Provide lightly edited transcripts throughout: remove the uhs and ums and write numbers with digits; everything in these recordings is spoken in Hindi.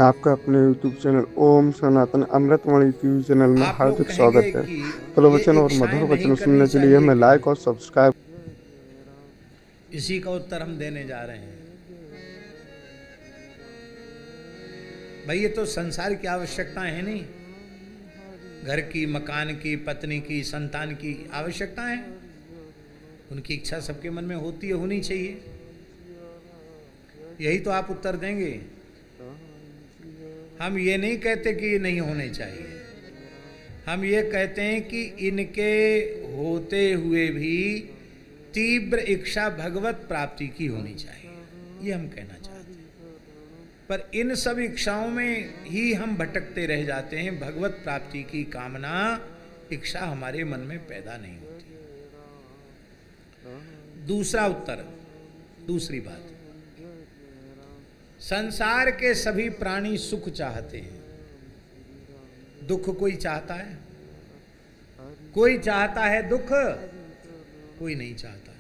आपका अपने YouTube चैनल ओम सनातन अमृतवाणी टीवी चैनल में आप लोग हार्दिक कहेंगे स्वागत है। कि ये प्रवचन और इच्छाएं मधुर नहीं वचन करनी सुनने के लिए चाहिए हमें क्यों? लाइक और सब्सक्राइब। इसी का उत्तर हम देने जा रहे हैं। भाई ये तो संसार की आवश्यकताएं हैं नहीं, घर की, मकान की, पत्नी की, संतान की आवश्यकताएं हैं। उनकी इच्छा सबके मन में होती है, होनी चाहिए। यही तो आप उत्तर देंगे। हम ये नहीं कहते कि ये नहीं होने चाहिए, हम ये कहते हैं कि इनके होते हुए भी तीव्र इच्छा भगवत प्राप्ति की होनी चाहिए, ये हम कहना चाहते हैं। पर इन सब इच्छाओं में ही हम भटकते रह जाते हैं, भगवत प्राप्ति की कामना इच्छा हमारे मन में पैदा नहीं होती। दूसरा उत्तर, दूसरी बात, संसार के सभी प्राणी सुख चाहते हैं, दुख कोई चाहता है? कोई चाहता है दुख? कोई नहीं चाहता।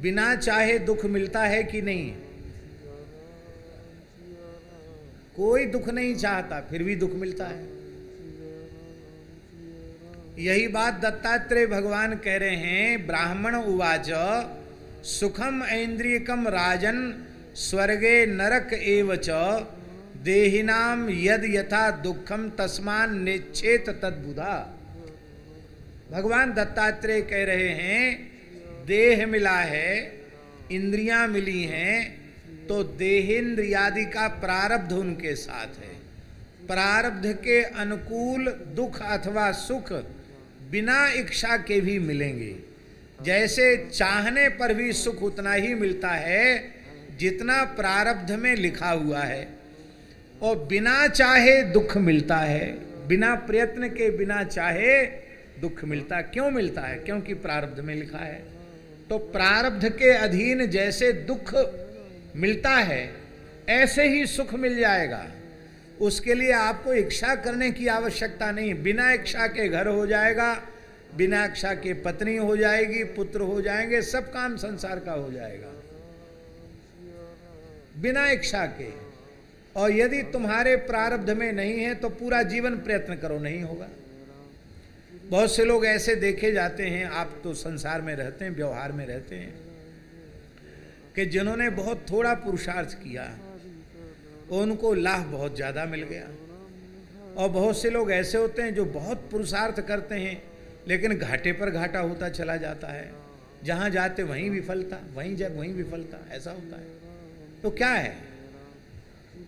बिना चाहे दुख मिलता है कि नहीं? कोई दुख नहीं चाहता, फिर भी दुख मिलता है। यही बात दत्तात्रेय भगवान कह रहे हैं। ब्राह्मण उवाच सुखम ऐन्द्रियकम राजन स्वर्गे नरक एवच देहिनाम यद यथा दुखम तस्मान निच्छेत तद्बुधा। भगवान दत्तात्रेय कह रहे हैं देह मिला है, इंद्रियां मिली हैं, तो देहेंद्रियादि का प्रारब्ध उनके साथ है। प्रारब्ध के अनुकूल दुख अथवा सुख बिना इच्छा के भी मिलेंगे। जैसे चाहने पर भी सुख उतना ही मिलता है जितना प्रारब्ध में लिखा हुआ है, और बिना चाहे दुख मिलता है, बिना प्रयत्न के बिना चाहे दुख मिलता। क्यों मिलता है? क्योंकि प्रारब्ध में लिखा है। तो प्रारब्ध के अधीन जैसे दुख मिलता है ऐसे ही सुख मिल जाएगा। उसके लिए आपको इच्छा करने की आवश्यकता नहीं। बिना इच्छा के घर हो जाएगा, बिना इच्छा के पत्नी हो जाएगी, पुत्र हो जाएंगे, सब काम संसार का हो जाएगा बिना इच्छा के। और यदि तुम्हारे प्रारब्ध में नहीं है तो पूरा जीवन प्रयत्न करो, नहीं होगा। बहुत से लोग ऐसे देखे जाते हैं, आप तो संसार में रहते हैं, व्यवहार में रहते हैं, कि जिन्होंने बहुत थोड़ा पुरुषार्थ किया उनको लाभ बहुत ज़्यादा मिल गया। और बहुत से लोग ऐसे होते हैं जो बहुत पुरुषार्थ करते हैं लेकिन घाटे पर घाटा होता चला जाता है। जहाँ जाते वहीं विफलता, वहीं विफलता, ऐसा होता है। तो क्या है?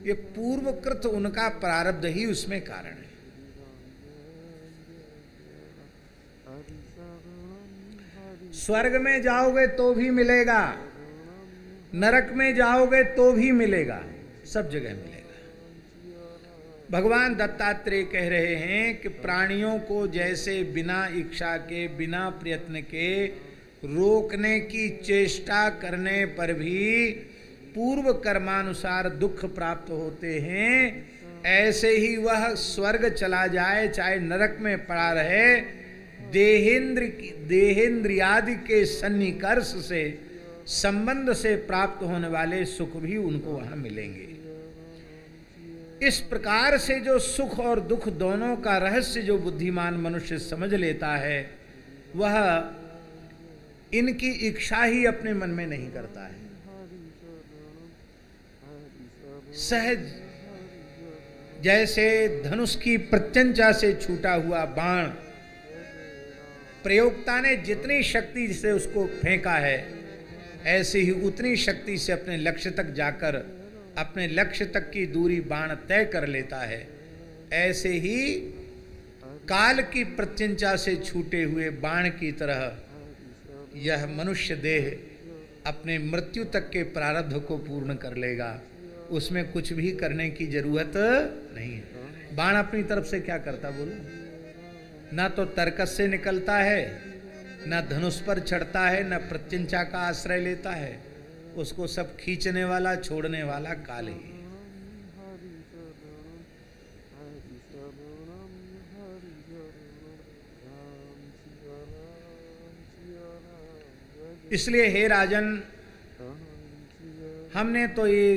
ये पूर्वकृत उनका प्रारब्ध ही उसमें कारण है। स्वर्ग में जाओगे तो भी मिलेगा, नरक में जाओगे तो भी मिलेगा, सब जगह मिलेगा। भगवान दत्तात्रेय कह रहे हैं कि प्राणियों को जैसे बिना इच्छा के, बिना प्रयत्न के रोकने की चेष्टा करने पर भी पूर्व कर्मानुसार दुख प्राप्त होते हैं, ऐसे ही वह स्वर्ग चला जाए चाहे नरक में पड़ा रहे, देहेंद्रियादि के सन्निकर्ष से, संबंध से प्राप्त होने वाले सुख भी उनको वहां मिलेंगे। इस प्रकार से जो सुख और दुख दोनों का रहस्य जो बुद्धिमान मनुष्य समझ लेता है, वह इनकी इच्छा ही अपने मन में नहीं करता है। सहज जैसे धनुष की प्रत्यंचा से छूटा हुआ बाण प्रयोक्ता ने जितनी शक्ति से उसको फेंका है, ऐसे ही उतनी शक्ति से अपने लक्ष्य तक जाकर अपने लक्ष्य तक की दूरी बाण तय कर लेता है। ऐसे ही काल की प्रत्यंचा से छूटे हुए बाण की तरह यह मनुष्य देह अपने मृत्यु तक के प्रारब्ध को पूर्ण कर लेगा। उसमें कुछ भी करने की जरूरत नहीं है। बाण अपनी तरफ से क्या करता बोलो? ना तो तर्कस से निकलता है, ना धनुष पर चढ़ता है, ना प्रत्यंचा का आश्रय लेता है। उसको सब खींचने वाला, छोड़ने वाला काल ही। इसलिए हे राजन, हमने तो ये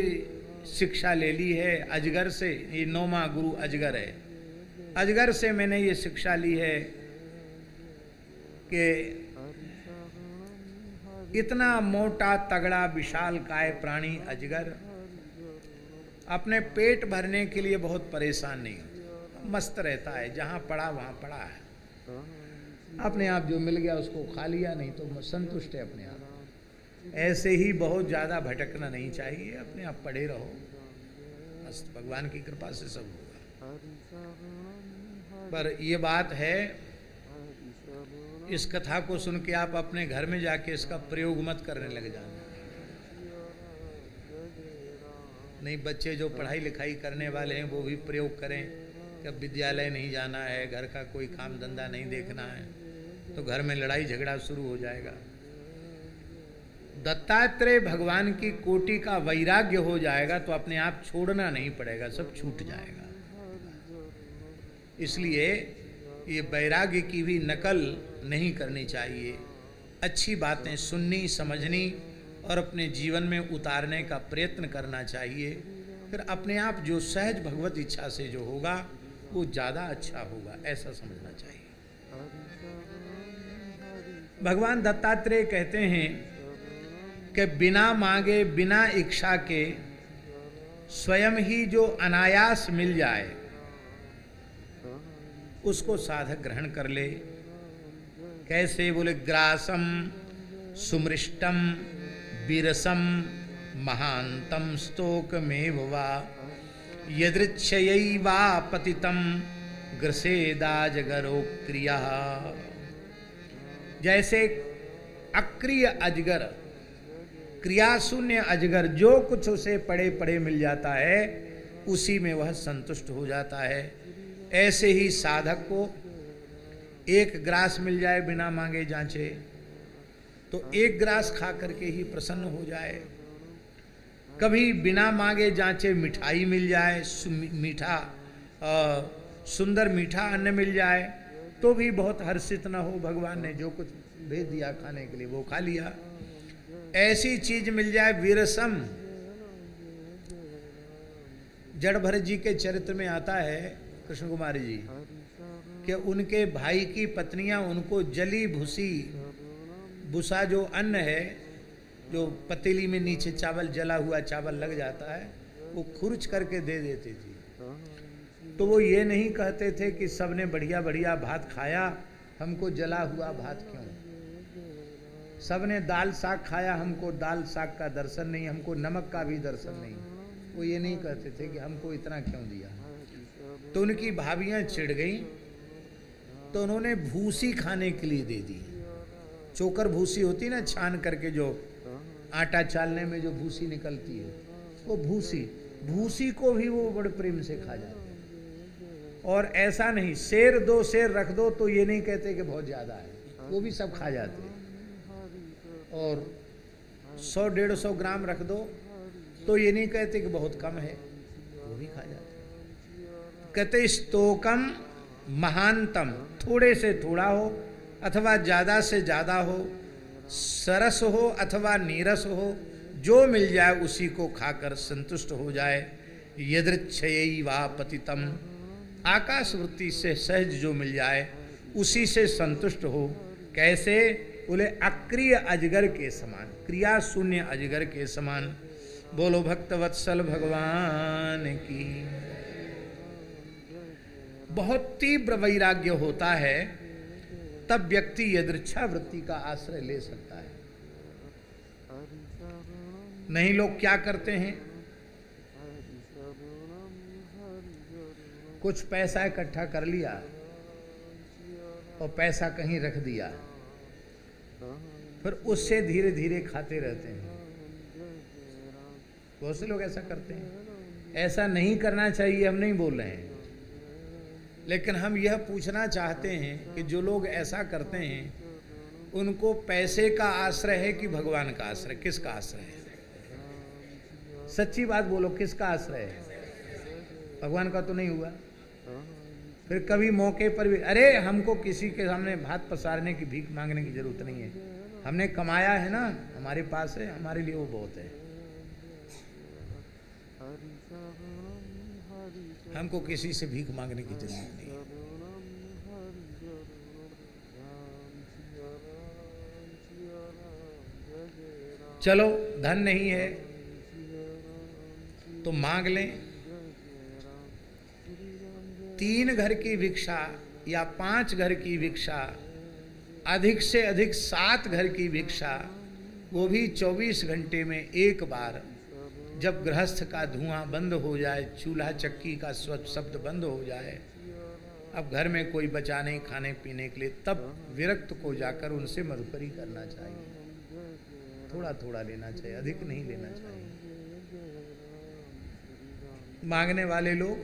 शिक्षा ले ली है अजगर से। ये 9वां गुरु अजगर है। अजगर से मैंने ये शिक्षा ली है कि इतना मोटा तगड़ा विशाल काय प्राणी अजगर अपने पेट भरने के लिए बहुत परेशान नहीं, मस्त रहता है, जहां पड़ा वहां पड़ा है, अपने आप जो मिल गया उसको खा लिया, नहीं तो संतुष्ट है अपने आप। ऐसे ही बहुत ज्यादा भटकना नहीं चाहिए, अपने आप पड़े रहो, मस्त, भगवान की कृपा से सब होगा। पर ये बात है, इस कथा को सुन के आप अपने घर में जाके इसका प्रयोग मत करने लग जाना। नहीं, बच्चे जो पढ़ाई लिखाई करने वाले हैं वो भी प्रयोग करें कि अब विद्यालय नहीं जाना है, घर का कोई काम धंधा नहीं देखना है, तो घर में लड़ाई झगड़ा शुरू हो जाएगा। दत्तात्रेय भगवान की कोटि का वैराग्य हो जाएगा तो अपने आप छोड़ना नहीं पड़ेगा, सब छूट जाएगा। इसलिए ये वैराग्य की भी नकल नहीं करनी चाहिए, अच्छी बातें सुननी समझनी और अपने जीवन में उतारने का प्रयत्न करना चाहिए। फिर अपने आप जो सहज भगवत इच्छा से जो होगा वो ज़्यादा अच्छा होगा, ऐसा समझना चाहिए। भगवान दत्तात्रेय कहते हैं कि बिना मांगे बिना इच्छा के स्वयं ही जो अनायास मिल जाए उसको साधक ग्रहण कर ले। कैसे? बोले ग्रासम सुमृष्टम विरसम महांतम स्तोकमेव वा यदृच्छयैवा पतितम ग्रसेदाजगरो क्रिया। जैसे अक्रिय अजगर, क्रिया शून्य अजगर, जो कुछ उसे पड़े पड़े मिल जाता है उसी में वह संतुष्ट हो जाता है। ऐसे ही साधक को एक ग्रास मिल जाए बिना मांगे जांचे तो एक ग्रास खा करके ही प्रसन्न हो जाए। कभी बिना मांगे जांचे मिठाई मिल जाए, मीठा सुंदर मीठा अन्न मिल जाए तो भी बहुत हर्षित न हो, भगवान ने जो कुछ भेज दिया खाने के लिए वो खा लिया। ऐसी चीज मिल जाए विरसम। जड़ भरत जी के चरित्र में आता है, कृष्ण कुमारी जी, कि उनके भाई की पत्नियां उनको जली भूसी, भूसा जो अन्न है, जो पतीली में नीचे चावल जला हुआ चावल लग जाता है, वो खुर्च करके दे देती थी। तो वो ये नहीं कहते थे कि सबने बढ़िया बढ़िया भात खाया, हमको जला हुआ भात क्यों? सबने दाल साग खाया, हमको दाल साग का दर्शन नहीं, हमको नमक का भी दर्शन नहीं। वो ये नहीं कहते थे कि हमको इतना क्यों दिया। तो उनकी भाभियां चिढ़ गईं तो उन्होंने भूसी खाने के लिए दे दी। चोकर भूसी होती ना, छान करके जो आटा चालने में जो भूसी निकलती है, वो भूसी को भी वो बड़े प्रेम से खा जाते हैं। और ऐसा नहीं, शेर दो शेर रख दो तो ये नहीं कहते कि बहुत ज्यादा है, वो भी सब खा जाते हैं। और 100-150 ग्राम रख दो तो ये नहीं कहते कि बहुत कम है, वो भी खा जाते हैं। कहते स्तोकम महानतम, थोड़े से थोड़ा हो अथवा ज्यादा से ज्यादा हो, सरस हो अथवा नीरस हो, जो मिल जाए उसी को खाकर संतुष्ट हो जाए। यदृच्छयैवा पतितम, आकाश वृत्ति से सहज जो मिल जाए उसी से संतुष्ट हो। कैसे? बोले अक्रिय अजगर के समान, क्रिया शून्य अजगर के समान। बोलो भक्तवत्सल भगवान की। बहुत तीव्र वैराग्य होता है तब व्यक्ति यदृच्छा वृत्ति का आश्रय ले सकता है। नहीं, लोग क्या करते हैं, कुछ पैसा इकट्ठा कर लिया और पैसा कहीं रख दिया, फिर उससे धीरे धीरे खाते रहते हैं। बहुत से लोग ऐसा करते हैं। ऐसा नहीं करना चाहिए, हम नहीं बोल रहे हैं, लेकिन हम यह पूछना चाहते हैं कि जो लोग ऐसा करते हैं उनको पैसे का आश्रय है कि भगवान का आश्रय? किसका आश्रय है? सच्ची बात बोलो, किसका आश्रय है? भगवान का तो नहीं हुआ। फिर कभी मौके पर भी, अरे हमको किसी के सामने भात पसारने की, भीख मांगने की जरूरत नहीं है, हमने कमाया है ना, हमारे पास है, हमारे लिए वो बहुत है। हमको किसी से भीख मांगने की जरूरत नहीं है। चलो धन नहीं है तो मांग लें, 3 घर की भिक्षा या 5 घर की भिक्षा, अधिक से अधिक 7 घर की भिक्षा, वो भी 24 घंटे में एक बार, जब गृहस्थ का धुआं बंद हो जाए, चूल्हा चक्की का शब्द बंद हो जाए, अब घर में कोई बचा नहीं खाने पीने के लिए, तब विरक्त को जाकर उनसे मधुकरी करना चाहिए। थोड़ा थोड़ा लेना चाहिए, अधिक नहीं लेना चाहिए। मांगने वाले लोग,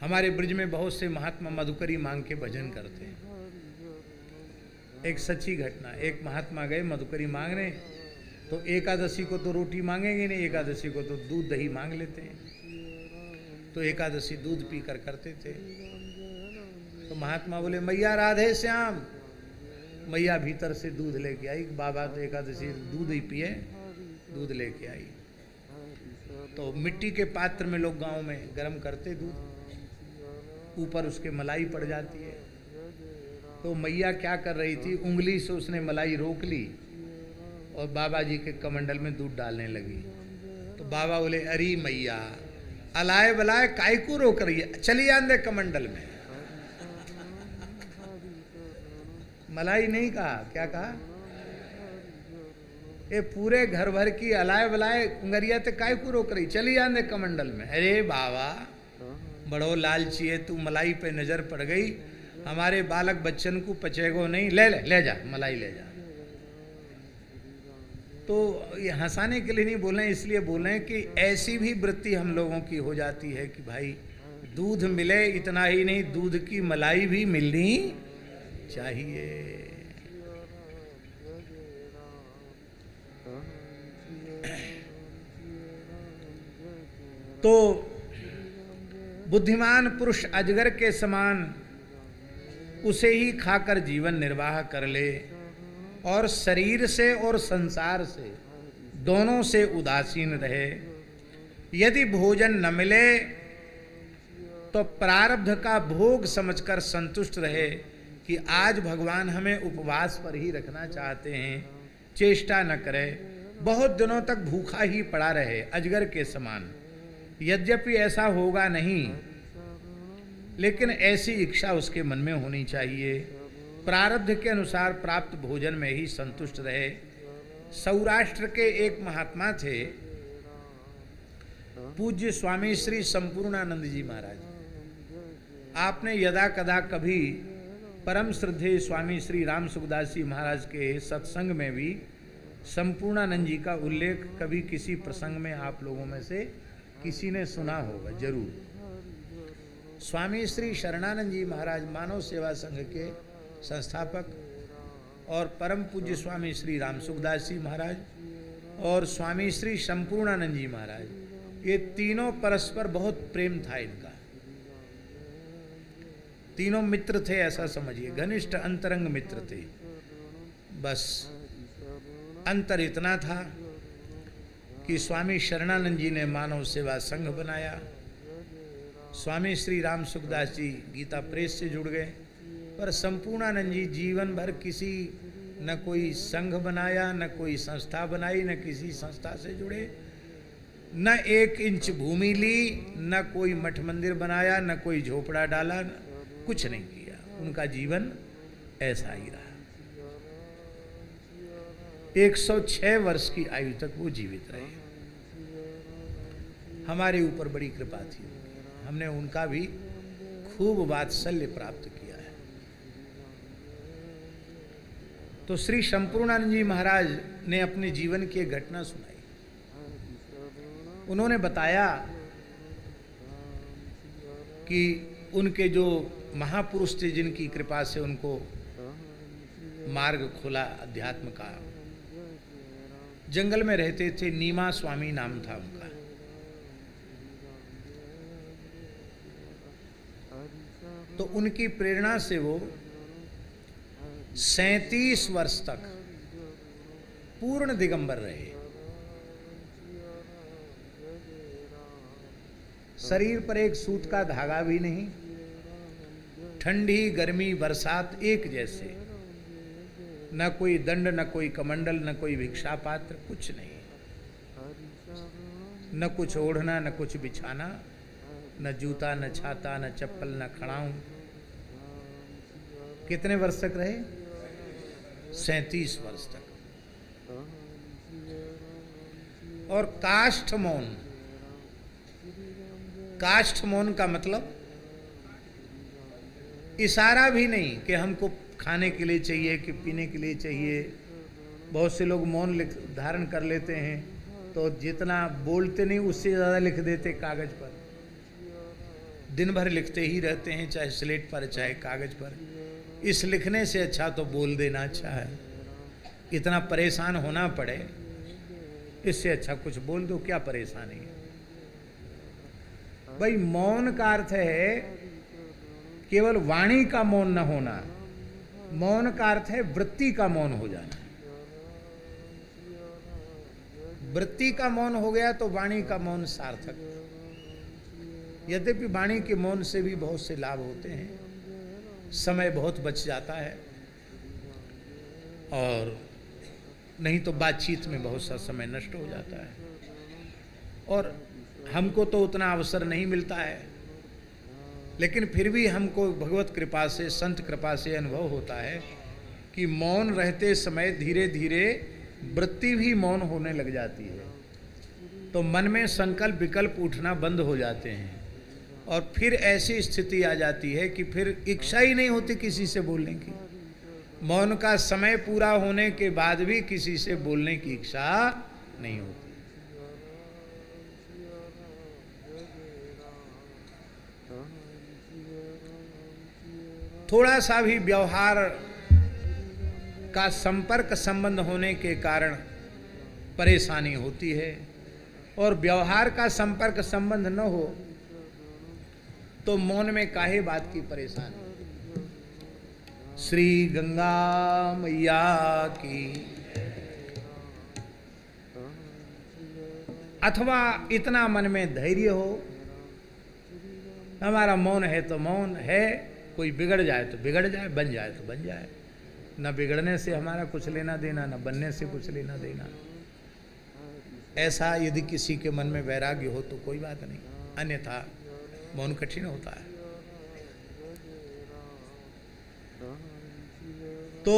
हमारे ब्रज में बहुत से महात्मा मधुकरी मांग के भजन करते हैं। एक सच्ची घटना, एक महात्मा गए मधुकरी मांगने, तो एकादशी को तो रोटी मांगेंगे नहीं, एकादशी को तो दूध दही मांग लेते हैं। तो एकादशी दूध पी कर करते थे। तो महात्मा बोले मैया राधे श्याम। मैया भीतर से दूध लेके आई। बाबा तो एकादशी दूध ही पिए, दूध लेके आई। तो मिट्टी के पात्र में लोग गांव में गर्म करते दूध, ऊपर उसके मलाई पड़ जाती है। तो मैया क्या कर रही थी, उंगली से उसने मलाई रोक ली और बाबा जी के कमंडल में दूध डालने लगी। तो बाबा बोले अरे मैया अलाए बलाए काय को रोक रही है, चली आंदे कमंडल में। मलाई नहीं कहा, क्या कहा, ये पूरे घर भर की अलाए बलाए उंगरिया ते काय को रोक रही, चली आंदे कमंडल में। अरे बाबा बड़ो लालची है तू, मलाई पे नजर पड़ गई, हमारे बालक बच्चन को पचेगो नहीं, ले जा मलाई ले जा। तो ये हंसाने के लिए नहीं बोल रहे, इसलिए बोल रहे कि ऐसी भी वृत्ति हम लोगों की हो जाती है कि भाई दूध मिले, इतना ही नहीं दूध की मलाई भी मिलनी चाहिए। तो बुद्धिमान पुरुष अजगर के समान उसे ही खाकर जीवन निर्वाह कर ले और शरीर से और संसार से दोनों से उदासीन रहे। यदि भोजन न मिले तो प्रारब्ध का भोग समझकर संतुष्ट रहे कि आज भगवान हमें उपवास पर ही रखना चाहते हैं, चेष्टा न करे, बहुत दिनों तक भूखा ही पड़ा रहे अजगर के समान। यद्यपि ऐसा होगा नहीं, लेकिन ऐसी इच्छा उसके मन में होनी चाहिए। प्रारब्ध के अनुसार प्राप्त भोजन में ही संतुष्ट रहे। सौराष्ट्र के एक महात्मा थे, पूज्य स्वामी श्री संपूर्णानंद जी महाराज। आपने यदा कदा कभी परम श्रद्धेय स्वामी श्री राम सुखदास जी महाराज के सत्संग में भी संपूर्णानंद जी का उल्लेख कभी किसी प्रसंग में आप लोगों में से किसी ने सुना होगा जरूर। स्वामी श्री शरणानंद जी महाराज मानव सेवा संघ के संस्थापक और परम पूज्य स्वामी श्री राम सुखदास जी महाराज और स्वामी श्री संपूर्णानंद जी महाराज, ये तीनों परस्पर बहुत प्रेम था इनका। तीनों मित्र थे, ऐसा समझिए, घनिष्ठ अंतरंग मित्र थे। बस अंतर इतना था कि स्वामी शरणानंद जी ने मानव सेवा संघ बनाया, स्वामी श्री राम सुखदास जी गीता प्रेस से जुड़ गए, पर संपूर्णानंद जी जीवन भर किसी न कोई संघ बनाया, न कोई संस्था बनाई, न किसी संस्था से जुड़े, न 1 इंच भूमि ली, न कोई मठ मंदिर बनाया, न कोई झोपड़ा डाला, कुछ नहीं किया। उनका जीवन ऐसा ही रहा। 106 वर्ष की आयु तक वो जीवित रहे। हमारे ऊपर बड़ी कृपा थी, हमने उनका भी खूब वात्सल्य प्राप्त किया है। तो श्री संपूर्णानंद जी महाराज ने अपने जीवन की एक घटना सुनाई। उन्होंने बताया कि उनके जो महापुरुष थे, जिनकी कृपा से उनको मार्ग खुला अध्यात्म का, जंगल में रहते थे, नीमा स्वामी नाम था उनका। तो उनकी प्रेरणा से वो 37 वर्ष तक पूर्ण दिगंबर रहे। शरीर पर एक सूत का धागा भी नहीं, ठंडी गर्मी बरसात एक जैसे, न कोई दंड न कोई कमंडल न कोई भिक्षा पात्र, कुछ नहीं, न कुछ ओढ़ना न कुछ बिछाना, न जूता न छाता न चप्पल न खड़ाऊं। कितने वर्ष तक रहे? 37 वर्ष तक। और काष्ठ मौन, काष्ठ मौन का मतलब इशारा भी नहीं कि हमको खाने के लिए चाहिए कि पीने के लिए चाहिए। बहुत से लोग मौन धारण कर लेते हैं तो जितना बोलते नहीं उससे ज़्यादा लिख देते कागज पर, दिन भर लिखते ही रहते हैं, चाहे स्लेट पर चाहे कागज पर। इस लिखने से अच्छा तो बोल देना अच्छा है, इतना परेशान होना पड़े इससे अच्छा कुछ बोल दो, क्या परेशानी है भाई। मौन का अर्थ है केवल वाणी का मौन न होना, मौन का अर्थ है वृत्ति का मौन हो जाना। वृत्ति का मौन हो गया तो वाणी का मौन सार्थक। यद्यपि वाणी के मौन से भी बहुत से लाभ होते हैं, समय बहुत बच जाता है और नहीं तो बातचीत में बहुत सा समय नष्ट हो जाता है, और हमको तो उतना अवसर नहीं मिलता है, लेकिन फिर भी हमको भगवत कृपा से, संत कृपा से अनुभव होता है कि मौन रहते समय धीरे धीरे वृत्ति भी मौन होने लग जाती है, तो मन में संकल्प विकल्प उठना बंद हो जाते हैं, और फिर ऐसी स्थिति आ जाती है कि फिर इच्छा ही नहीं होती किसी से बोलने की। मौन का समय पूरा होने के बाद भी किसी से बोलने की इच्छा नहीं होती। थोड़ा सा भी व्यवहार का संपर्क संबंध होने के कारण परेशानी होती है, और व्यवहार का संपर्क संबंध न हो तो मौन में काहे बात की परेशानी। श्री गंगा मैया की। अथवा इतना मन में धैर्य हो, हमारा मौन है तो मौन है, कोई बिगड़ जाए तो बिगड़ जाए, बन जाए तो बन जाए, न बिगड़ने से हमारा कुछ लेना देना, न बनने से कुछ लेना देना। ऐसा यदि किसी के मन में वैराग्य हो तो कोई बात नहीं, अन्यथा मौन कठिन होता है। तो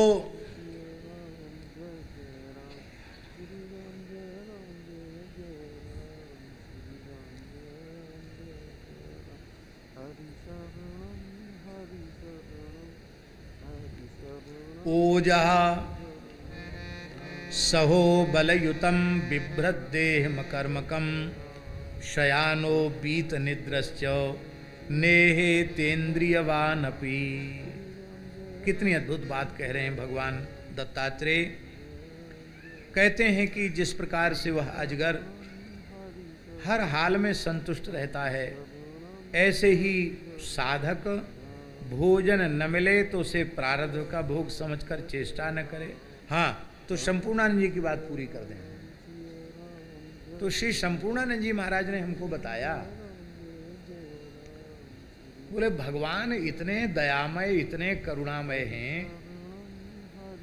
ओजः सहो बलयुतं बिभ्रद्देह कर्मकं शयानो बीत निद्रश्च नेहे तेन्द्रियवानपि। कितनी अद्भुत बात कह रहे हैं भगवान दत्तात्रेय। कहते हैं कि जिस प्रकार से वह अजगर हर हाल में संतुष्ट रहता है, ऐसे ही साधक भोजन न मिले तो उसे प्रारब्ध का भोग समझकर चेष्टा न करे। हाँ, तो संपूर्णानंद जी की बात पूरी कर दें। तो श्री संपूर्णानंद जी महाराज ने हमको बताया, बोले भगवान इतने दयामय इतने करुणामय हैं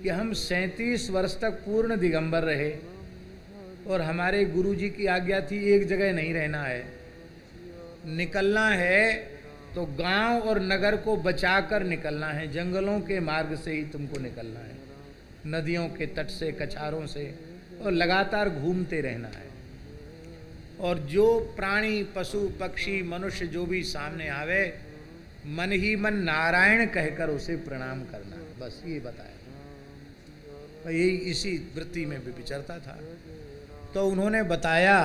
कि हम 37 वर्ष तक पूर्ण दिगंबर रहे, और हमारे गुरु जी की आज्ञा थी एक जगह नहीं रहना है, निकलना है तो गांव और नगर को बचाकर निकलना है, जंगलों के मार्ग से ही तुमको निकलना है, नदियों के तट से, कछारों से, और लगातार घूमते रहना है। और जो प्राणी पशु पक्षी मनुष्य जो भी सामने आवे, मन ही मन नारायण कहकर उसे प्रणाम करना है, बस ये बताया। यही इसी वृत्ति में भी विचरता था। तो उन्होंने बताया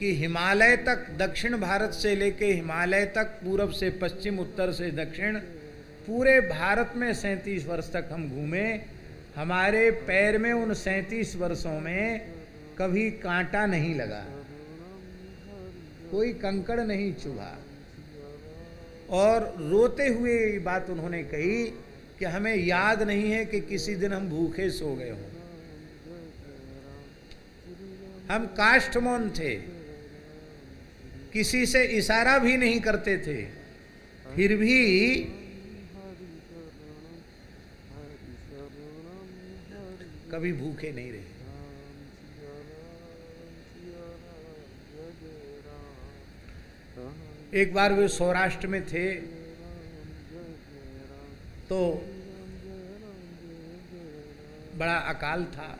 कि हिमालय तक, दक्षिण भारत से लेके हिमालय तक, पूरब से पश्चिम, उत्तर से दक्षिण, पूरे भारत में 37 वर्ष तक हम घूमे। हमारे पैर में उन 37 वर्षों में कभी कांटा नहीं लगा, कोई कंकड़ नहीं चुभा। और रोते हुए ये बात उन्होंने कही कि हमें याद नहीं है कि किसी दिन हम भूखे सो गए हों, हम काष्ठमौन थे। किसी से इशारा भी नहीं करते थे, फिर भी कभी भूखे नहीं रहे। एक बार वे सौराष्ट्र में थे तो बड़ा अकाल था,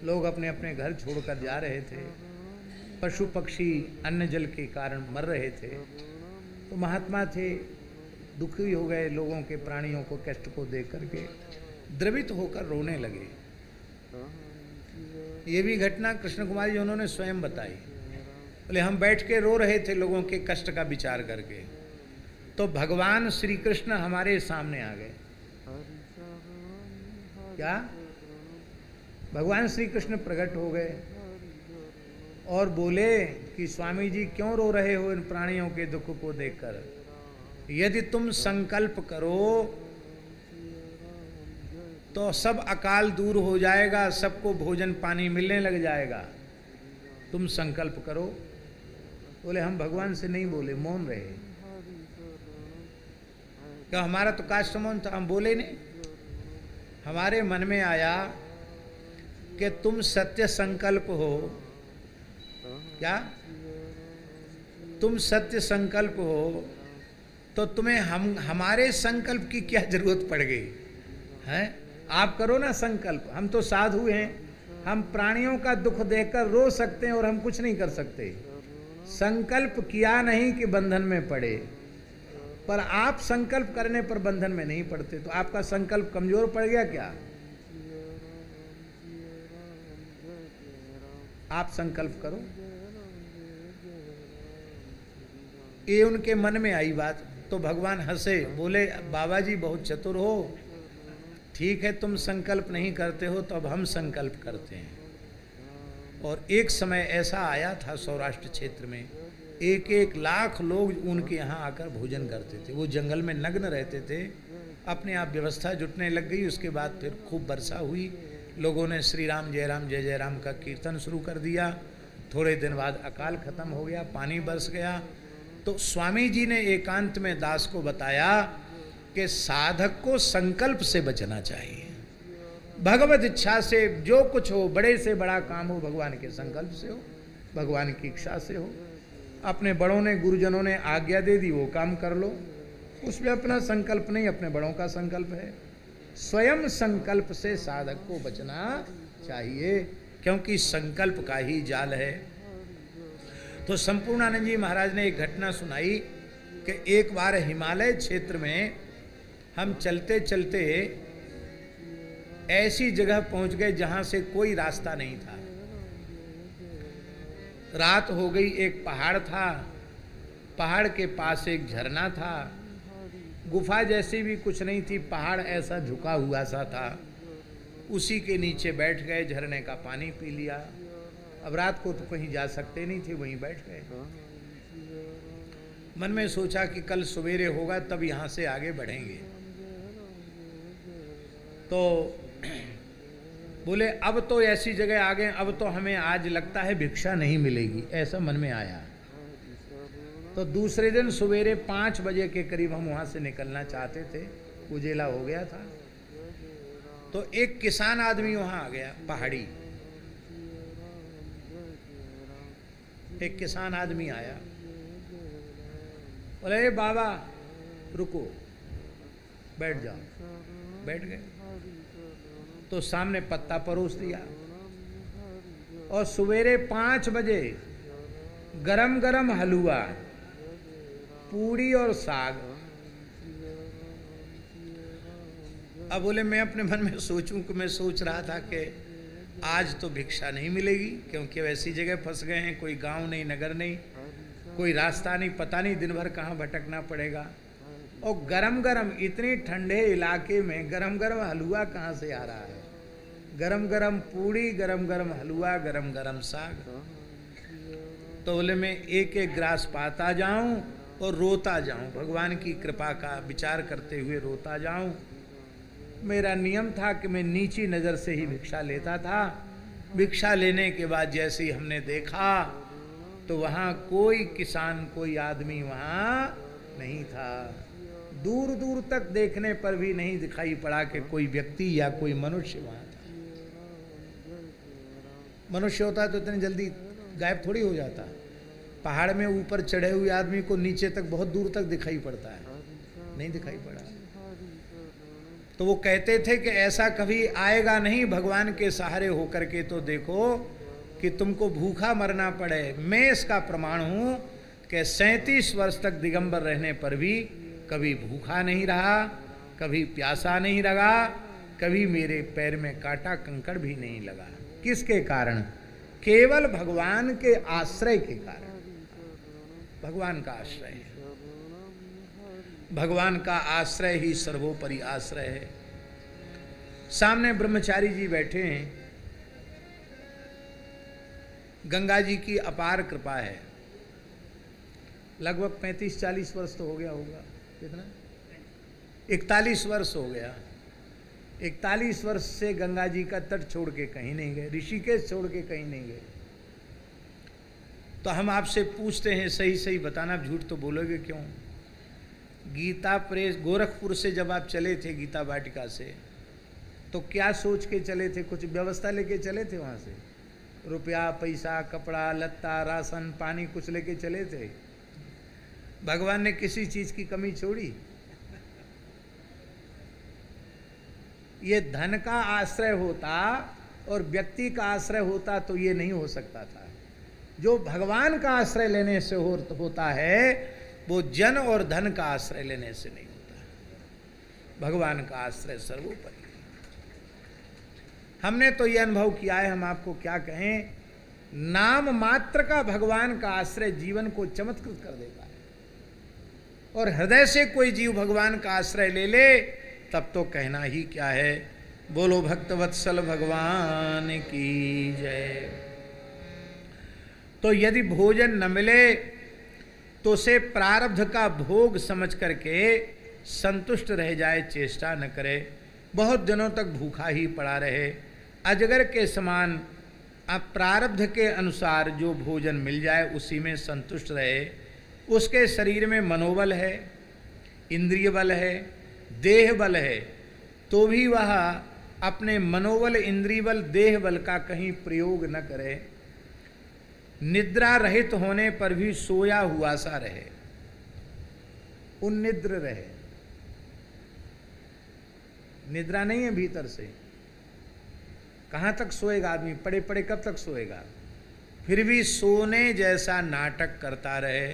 लोग अपने अपने घर छोड़कर जा रहे थे, पशु पक्षी अन्न जल के कारण मर रहे थे। तो महात्मा थे, दुखी हो गए, लोगों के प्राणियों को कष्ट को देख करके द्रवित होकर रोने लगे। ये भी घटना कृष्ण कुमारी जी उन्होंने स्वयं बताई। बोले हम बैठ के रो रहे थे लोगों के कष्ट का विचार करके, तो भगवान श्री कृष्ण हमारे सामने आ गए। क्या? भगवान श्री कृष्ण प्रकट हो गए और बोले कि स्वामी जी क्यों रो रहे हो इन प्राणियों के दुख को देखकर? यदि तुम संकल्प करो तो सब अकाल दूर हो जाएगा, सबको भोजन पानी मिलने लग जाएगा। तुम संकल्प करो। बोले हम भगवान से नहीं बोले, मौन रहे। क्या हमारा तो काष्ठ मौन था, हम बोले नहीं। हमारे मन में आया कि तुम सत्य संकल्प हो। क्या? तुम सत्य संकल्प हो तो तुम्हें हमारे संकल्प की क्या जरूरत पड़ गई है? आप करो ना संकल्प। हम तो साधु हैं, हम प्राणियों का दुख देखकर रो सकते हैं और हम कुछ नहीं कर सकते। संकल्प किया नहीं कि बंधन में पड़े, पर आप संकल्प करने पर बंधन में नहीं पड़ते। तो आपका संकल्प कमजोर पड़ गया क्या? आप संकल्प करो। ये उनके मन में आई बात, तो भगवान हंसे, बोले बाबा जी बहुत चतुर हो, ठीक है तुम संकल्प नहीं करते हो तो अब हम संकल्प करते हैं। और एक समय ऐसा आया था सौराष्ट्र क्षेत्र में, 1-1 लाख लोग उनके यहाँ आकर भोजन करते थे। वो जंगल में नग्न रहते थे, अपने आप व्यवस्था जुटने लग गई। उसके बाद फिर खूब वर्षा हुई, लोगों ने श्री राम जय जय राम का कीर्तन शुरू कर दिया। थोड़े दिन बाद अकाल खत्म हो गया, पानी बरस गया। तो स्वामी जी ने एकांत में दास को बताया कि साधक को संकल्प से बचना चाहिए। भगवत इच्छा से जो कुछ हो, बड़े से बड़ा काम हो, भगवान के संकल्प से हो, भगवान की इच्छा से हो। अपने बड़ों ने, गुरुजनों ने आज्ञा दे दी, वो काम कर लो, उसमें अपना संकल्प नहीं, अपने बड़ों का संकल्प है। स्वयं संकल्प से साधक को बचना चाहिए, क्योंकि संकल्प का ही जाल है। तो संपूर्णानंद जी महाराज ने एक घटना सुनाई कि एक बार हिमालय क्षेत्र में हम चलते चलते ऐसी जगह पहुंच गए जहां से कोई रास्ता नहीं था। रात हो गई, एक पहाड़ था, पहाड़ के पास एक झरना था, गुफा जैसी भी कुछ नहीं थी, पहाड़ ऐसा झुका हुआ सा था। उसी के नीचे बैठ गए, झरने का पानी पी लिया। अब रात को तो कहीं जा सकते नहीं थे, वहीं बैठ गए। मन में सोचा कि कल सवेरे होगा तब यहाँ से आगे बढ़ेंगे। तो बोले अब तो ऐसी जगह आ गए, अब तो हमें आज लगता है भिक्षा नहीं मिलेगी, ऐसा मन में आया। तो दूसरे दिन सवेरे 5 बजे के करीब हम वहाँ से निकलना चाहते थे, उजेला हो गया था। तो एक किसान आदमी वहाँ आ गया, पहाड़ी एक किसान आदमी आया, बोले बाबा रुको, बैठ जाओ। बैठ गए तो सामने पत्ता परोस दिया और सवेरे 5 बजे गरम गरम हलवा, पूड़ी और साग। अब बोले मैं अपने मन में सोचूं कि मैं सोच रहा था कि आज तो भिक्षा नहीं मिलेगी, क्योंकि वैसी जगह फंस गए हैं, कोई गांव नहीं, नगर नहीं, कोई रास्ता नहीं, पता नहीं दिन भर कहाँ भटकना पड़ेगा। और गरम गरम इतने ठंडे इलाके में गरम गरम हलवा कहाँ से आ रहा है? गरम गरम पूड़ी, गरम गरम हलवा, गरम गरम साग। तो बोले मैं एक एक ग्रास पाता जाऊं और रोता जाऊं, भगवान की कृपा का विचार करते हुए रोता जाऊं। मेरा नियम था कि मैं नीची नज़र से ही भिक्षा लेता था। भिक्षा लेने के बाद जैसे ही हमने देखा तो वहां कोई किसान, कोई आदमी वहां नहीं था। दूर दूर तक देखने पर भी नहीं दिखाई पड़ा कि कोई व्यक्ति या कोई मनुष्य वहां था। मनुष्य होता तो इतनी जल्दी गायब थोड़ी हो जाता। पहाड़ में ऊपर चढ़े हुए आदमी को नीचे तक बहुत दूर तक दिखाई पड़ता है, नहीं दिखाई पड़ा। तो वो कहते थे कि ऐसा कभी आएगा नहीं भगवान के सहारे होकर के तो देखो कि तुमको भूखा मरना पड़े। मैं इसका प्रमाण हूं कि 37 वर्ष तक दिगंबर रहने पर भी कभी भूखा नहीं रहा, कभी प्यासा नहीं लगा, कभी मेरे पैर में कांटा कंकड़ भी नहीं लगा। किसके कारण? केवल भगवान के आश्रय के कारण। भगवान का आश्रय है, भगवान का आश्रय ही सर्वोपरि आश्रय है। सामने ब्रह्मचारी जी बैठे हैं, गंगा जी की अपार कृपा है। लगभग 35-40 वर्ष तो हो गया होगा, कितना 41 वर्ष हो गया। 41 वर्ष से गंगा जी का तट छोड़ के कहीं नहीं गए, ऋषिकेश छोड़ के कहीं नहीं गए। तो हम आपसे पूछते हैं, सही सही बताना, झूठ तो बोलोगे क्यों? गीता प्रेस गोरखपुर से जब आप चले थे गीता वाटिका से, तो क्या सोच के चले थे? कुछ व्यवस्था लेके चले थे वहाँ से? रुपया, पैसा, कपड़ा लत्ता, राशन पानी कुछ लेके चले थे? भगवान ने किसी चीज की कमी छोड़ी? ये धन का आश्रय होता और व्यक्ति का आश्रय होता तो ये नहीं हो सकता था। जो भगवान का आश्रय लेने से होता है वो जन और धन का आश्रय लेने से नहीं होता। भगवान का आश्रय सर्वोपरि। हमने तो ये अनुभव किया है, हम आपको क्या कहें, नाम मात्र का भगवान का आश्रय जीवन को चमत्कृत कर देता है। और हृदय से कोई जीव भगवान का आश्रय ले ले तब तो कहना ही क्या है। बोलो भक्तवत्सल भगवान की जय। तो यदि भोजन न मिले तो उसे प्रारब्ध का भोग समझ करके संतुष्ट रह जाए, चेष्टा न करे, बहुत दिनों तक भूखा ही पड़ा रहे। अजगर के समान अब प्रारब्ध के अनुसार जो भोजन मिल जाए उसी में संतुष्ट रहे। उसके शरीर में मनोबल है, इंद्रिय बल है, देह बल है, तो भी वह अपने मनोबल, इंद्रिय बल, देह बल का कहीं प्रयोग न करे। निद्रा रहित होने पर भी सोया हुआ सा रहे, उन्निद्र रहे। निद्रा नहीं है भीतर से, कहां तक सोएगा आदमी? पड़े पड़े कब तक सोएगा? फिर भी सोने जैसा नाटक करता रहे।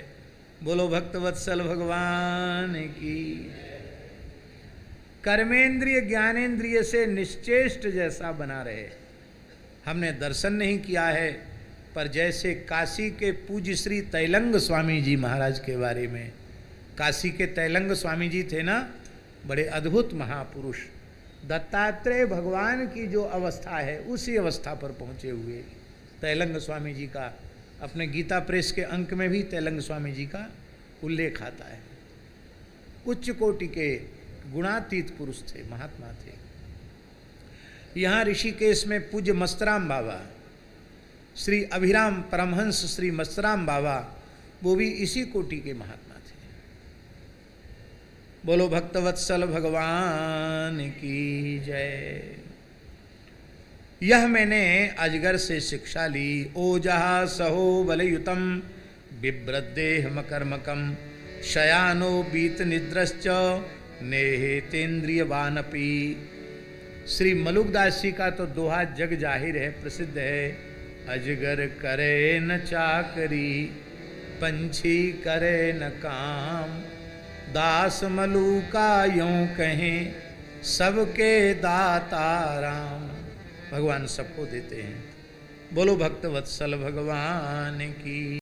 बोलो भक्तवत्सल भगवान की। कर्मेंद्रिय ज्ञानेंद्रिय से निश्चेष्ट जैसा बना रहे। हमने दर्शन नहीं किया है, पर जैसे काशी के पूज्य श्री तैलंग स्वामी जी महाराज के बारे में, काशी के तैलंग स्वामी जी थे ना, बड़े अद्भुत महापुरुष। दत्तात्रेय भगवान की जो अवस्था है उसी अवस्था पर पहुँचे हुए तैलंग स्वामी जी का अपने गीता प्रेस के अंक में भी तैलंग स्वामी जी का उल्लेख आता है। उच्च कोटि के गुणातीत पुरुष थे, महात्मा थे। यहाँ ऋषिकेश में पूज्य मस्तराम बाबा, श्री अभिराम परमहंस श्री मस्तराम बाबा, वो भी इसी कोटि के महात्मा थे। बोलो भक्तवत्सल भगवान की जय। यह मैंने अजगर से शिक्षा ली। ओजहा सहो बलयुतम बिभ्रदेह मकर्मकम शयानो बीत निद्रश्च नेहेतेन्द्रियवानपि। श्री मलुकदास जी का तो दोहा जग जाहिर है, प्रसिद्ध है। अजगर करे न चाकरी, पंछी करे न काम, दास मलुका यूं कहें सबके दाता राम। भगवान सबको देते हैं। बोलो भक्तवत्सल भगवान की।